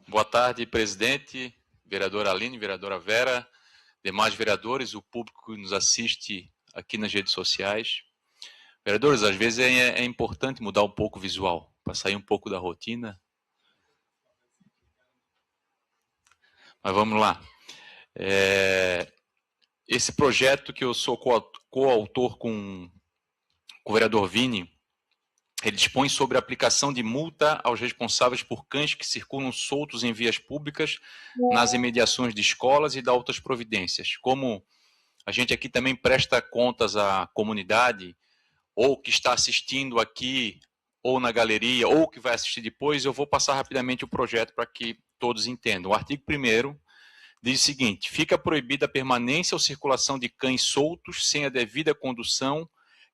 Boa tarde, presidente, vereadora Aline, vereadora Vera, demais vereadores, o público que nos assiste aqui nas redes sociais. Vereadores, às vezes é importante mudar um pouco o visual, para sair um pouco da rotina. Mas vamos lá. Esse projeto que eu sou coautor com o vereador Vini, ele dispõe sobre a aplicação de multa aos responsáveis por cães que circulam soltos em vias públicas nas imediações de escolas e dá outras providências. Como a gente aqui também presta contas à comunidade, ou que está assistindo aqui, ou na galeria, ou que vai assistir depois, eu vou passar rapidamente o projeto para que todos entendam. O artigo 1º diz o seguinte: fica proibida a permanência ou circulação de cães soltos sem a devida condução,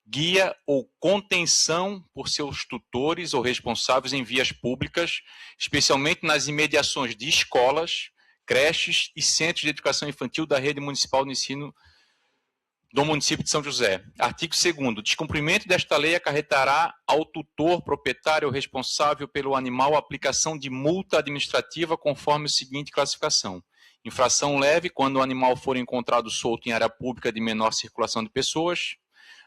guia ou contenção por seus tutores ou responsáveis em vias públicas, especialmente nas imediações de escolas, creches e centros de educação infantil da rede municipal de ensino do município de São José. Artigo 2º. Descumprimento desta lei acarretará ao tutor, proprietário ou responsável pelo animal a aplicação de multa administrativa conforme a seguinte classificação: infração leve, quando o animal for encontrado solto em área pública de menor circulação de pessoas,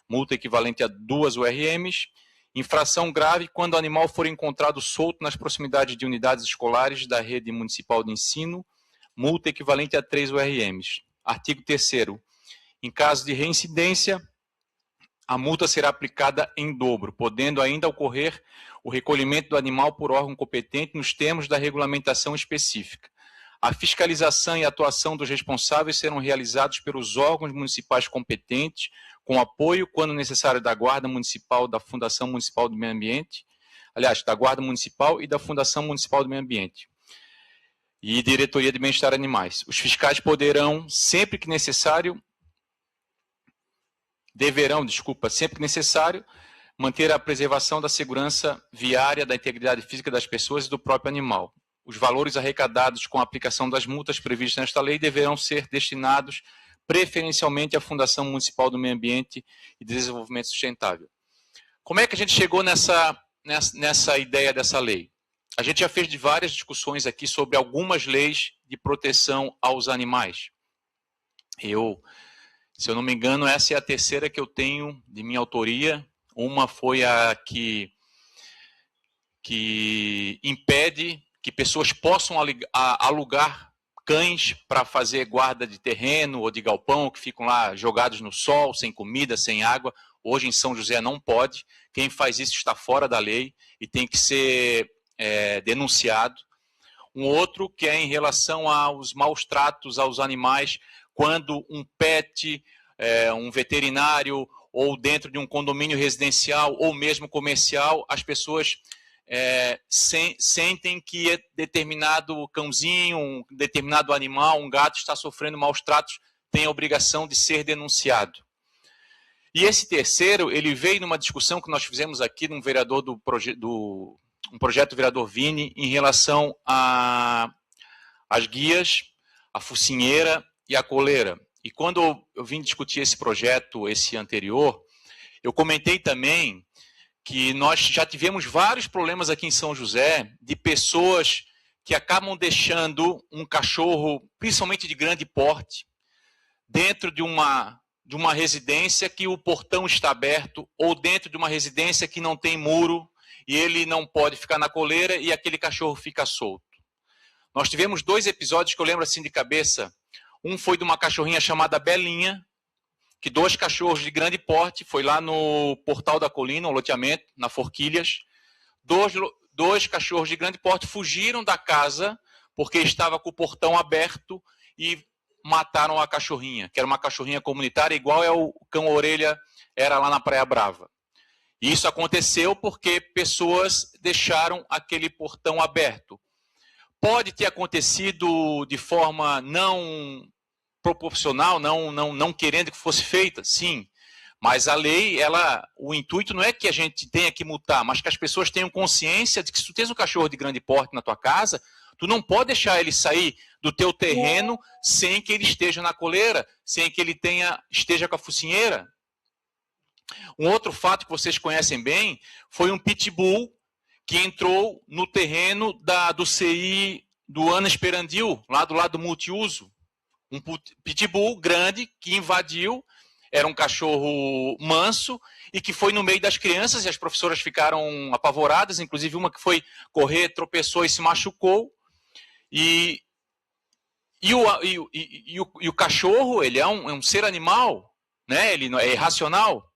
multa equivalente a 2 URMs. Infração grave, quando o animal for encontrado solto nas proximidades de unidades escolares da rede municipal de ensino, multa equivalente a 3 URMs. Artigo 3º. Em caso de reincidência, a multa será aplicada em dobro, podendo ainda ocorrer o recolhimento do animal por órgão competente nos termos da regulamentação específica. A fiscalização e a atuação dos responsáveis serão realizados pelos órgãos municipais competentes, com apoio, quando necessário, da Guarda Municipal, da Fundação Municipal do Meio Ambiente, aliás, da Guarda Municipal e da Fundação Municipal do Meio Ambiente, e Diretoria de Bem-Estar Animais. Os fiscais poderão, sempre que necessário, sempre que necessário, manter a preservação da segurança viária, da integridade física das pessoas e do próprio animal. Os valores arrecadados com a aplicação das multas previstas nesta lei deverão ser destinados preferencialmente à Fundação Municipal do Meio Ambiente e Desenvolvimento Sustentável. Como é que a gente chegou nessa ideia dessa lei? A gente já fez várias discussões aqui sobre algumas leis de proteção aos animais. Se eu não me engano, essa é a terceira que eu tenho de minha autoria. Uma foi a que impede que pessoas possam alugar cães para fazer guarda de terreno ou de galpão, que ficam lá jogados no sol, sem comida, sem água. Hoje em São José não pode. Quem faz isso está fora da lei e tem que ser denunciado. Um outro que é em relação aos maus tratos aos animais, quando um pet, um veterinário, ou dentro de um condomínio residencial ou mesmo comercial, as pessoas sentem que determinado cãozinho, um determinado animal, um gato está sofrendo maus tratos, tem a obrigação de ser denunciado. E esse terceiro, ele veio numa discussão que nós fizemos aqui num vereador um projeto do vereador Vini, em relação às guias, a focinheira e a coleira. E quando eu vim discutir esse projeto, esse anterior, eu comentei também que nós já tivemos vários problemas aqui em São José de pessoas que acabam deixando um cachorro, principalmente de grande porte, dentro de uma residência que o portão está aberto, ou dentro de uma residência que não tem muro e ele não pode ficar na coleira e aquele cachorro fica solto. Nós tivemos 2 episódios que eu lembro assim de cabeça. Um foi de uma cachorrinha chamada Belinha, que 2 cachorros de grande porte, foi lá no Portal da Colina, um loteamento, na Forquilhas. 2 cachorros de grande porte fugiram da casa porque estava com o portão aberto e mataram a cachorrinha, que era uma cachorrinha comunitária, igual o cão-orelha era lá na Praia Brava. E isso aconteceu porque pessoas deixaram aquele portão aberto. Pode ter acontecido de forma não proporcional, não querendo que fosse feita, sim. Mas a lei, o intuito não é que a gente tenha que multar, mas que as pessoas tenham consciência de que se tu tens um cachorro de grande porte na tua casa, tu não pode deixar ele sair do teu terreno sem que ele esteja na coleira, sem que ele esteja com a focinheira. Um outro fato que vocês conhecem bem foi um pitbull que entrou no terreno do CI do Ana Esperandil, lá do lado do multiuso. Um pitbull grande que invadiu, era um cachorro manso, e que foi no meio das crianças, e as professoras ficaram apavoradas, inclusive uma que foi correr, tropeçou e se machucou. E o cachorro, ele é um ser animal, né? Ele é irracional,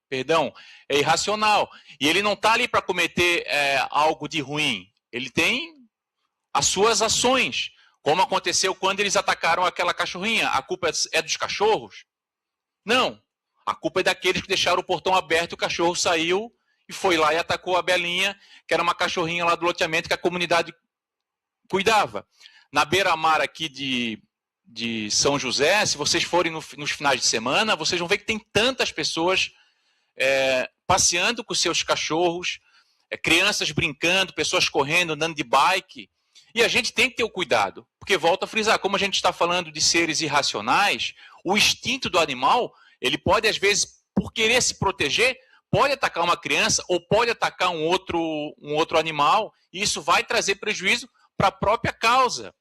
é irracional. E ele não está ali para cometer algo de ruim. Ele tem as suas ações, como aconteceu quando eles atacaram aquela cachorrinha. A culpa é dos cachorros? Não. A culpa é daqueles que deixaram o portão aberto, o cachorro saiu e foi lá e atacou a Belinha, que era uma cachorrinha lá do loteamento que a comunidade cuidava. Na beira-mar aqui de São José, se vocês forem nos finais de semana, vocês vão ver que tem tantas pessoas passeando com seus cachorros, crianças brincando, pessoas correndo, andando de bike. E a gente tem que ter o cuidado, porque volta a frisar, como a gente está falando de seres irracionais, o instinto do animal, ele pode, às vezes, por querer se proteger, pode atacar uma criança ou pode atacar um outro animal, e isso vai trazer prejuízo para a própria causa.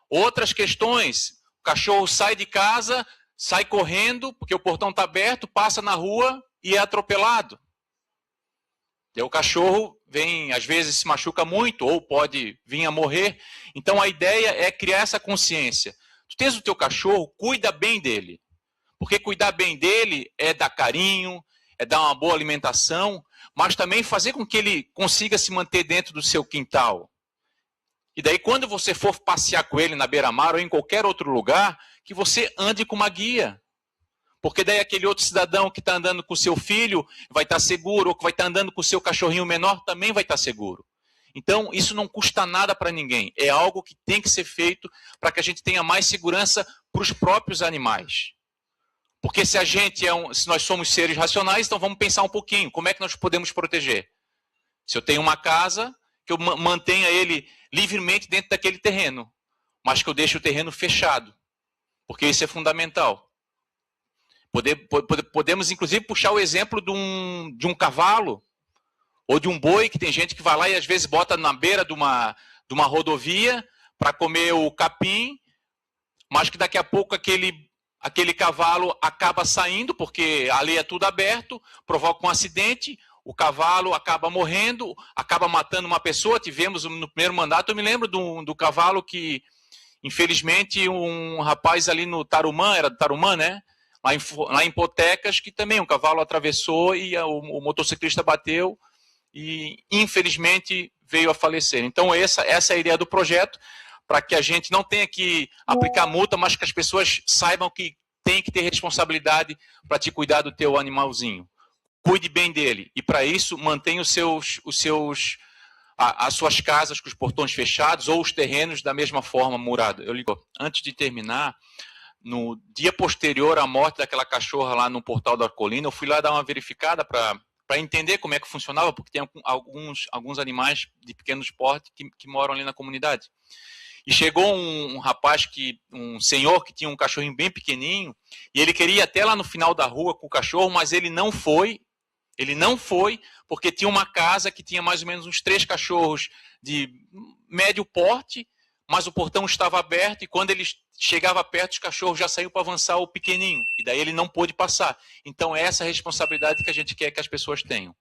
Outras questões, o cachorro sai de casa, sai correndo, porque o portão está aberto, passa na rua e é atropelado. E o cachorro vem, às vezes se machuca muito, ou pode vir a morrer. Então a ideia é criar essa consciência. Tu tens o teu cachorro, cuida bem dele. Porque cuidar bem dele é dar carinho, é dar uma boa alimentação, mas também fazer com que ele consiga se manter dentro do seu quintal. E daí, quando você for passear com ele na beira-mar ou em qualquer outro lugar, que você ande com uma guia. Porque daí aquele outro cidadão que está andando com o seu filho vai estar seguro, ou que vai estar andando com o seu cachorrinho menor também vai estar seguro. Então, isso não custa nada para ninguém. É algo que tem que ser feito para que a gente tenha mais segurança para os próprios animais. Porque se nós somos seres racionais, então vamos pensar um pouquinho, como é que nós podemos proteger? Se eu tenho uma casa, que eu mantenha ele livremente dentro daquele terreno, mas que eu deixe o terreno fechado, porque isso é fundamental. Podemos, inclusive, puxar o exemplo de um cavalo ou de um boi, que tem gente que vai lá e às vezes bota na beira de uma rodovia para comer o capim, mas que daqui a pouco aquele cavalo acaba saindo, porque ali é tudo aberto, provoca um acidente, o cavalo acaba morrendo, acaba matando uma pessoa. Tivemos no primeiro mandato, eu me lembro do cavalo que, infelizmente, um rapaz ali no Tarumã, era do Tarumã, né? Lá em Potecas, que também um cavalo atravessou e o motociclista bateu e, infelizmente, veio a falecer. Então, essa é a ideia do projeto, para que a gente não tenha que aplicar multa, mas que as pessoas saibam que tem que ter responsabilidade para te cuidar do teu animalzinho. Cuide bem dele. E, para isso, mantenha as suas casas com os portões fechados ou os terrenos da mesma forma, murado. Antes de terminar, no dia posterior à morte daquela cachorra lá no Portal da Arcolina, eu fui lá dar uma verificada para entender como é que funcionava, porque tem alguns animais de pequeno porte que moram ali na comunidade. E chegou um senhor que tinha um cachorrinho bem pequenininho, e ele queria ir até lá no final da rua com o cachorro, mas ele não foi, porque tinha uma casa que tinha mais ou menos uns 3 cachorros de médio porte, mas o portão estava aberto, e quando ele chegava perto, os cachorros já saíram para avançar o pequenininho, e daí ele não pôde passar. Então, é essa a responsabilidade que a gente quer que as pessoas tenham.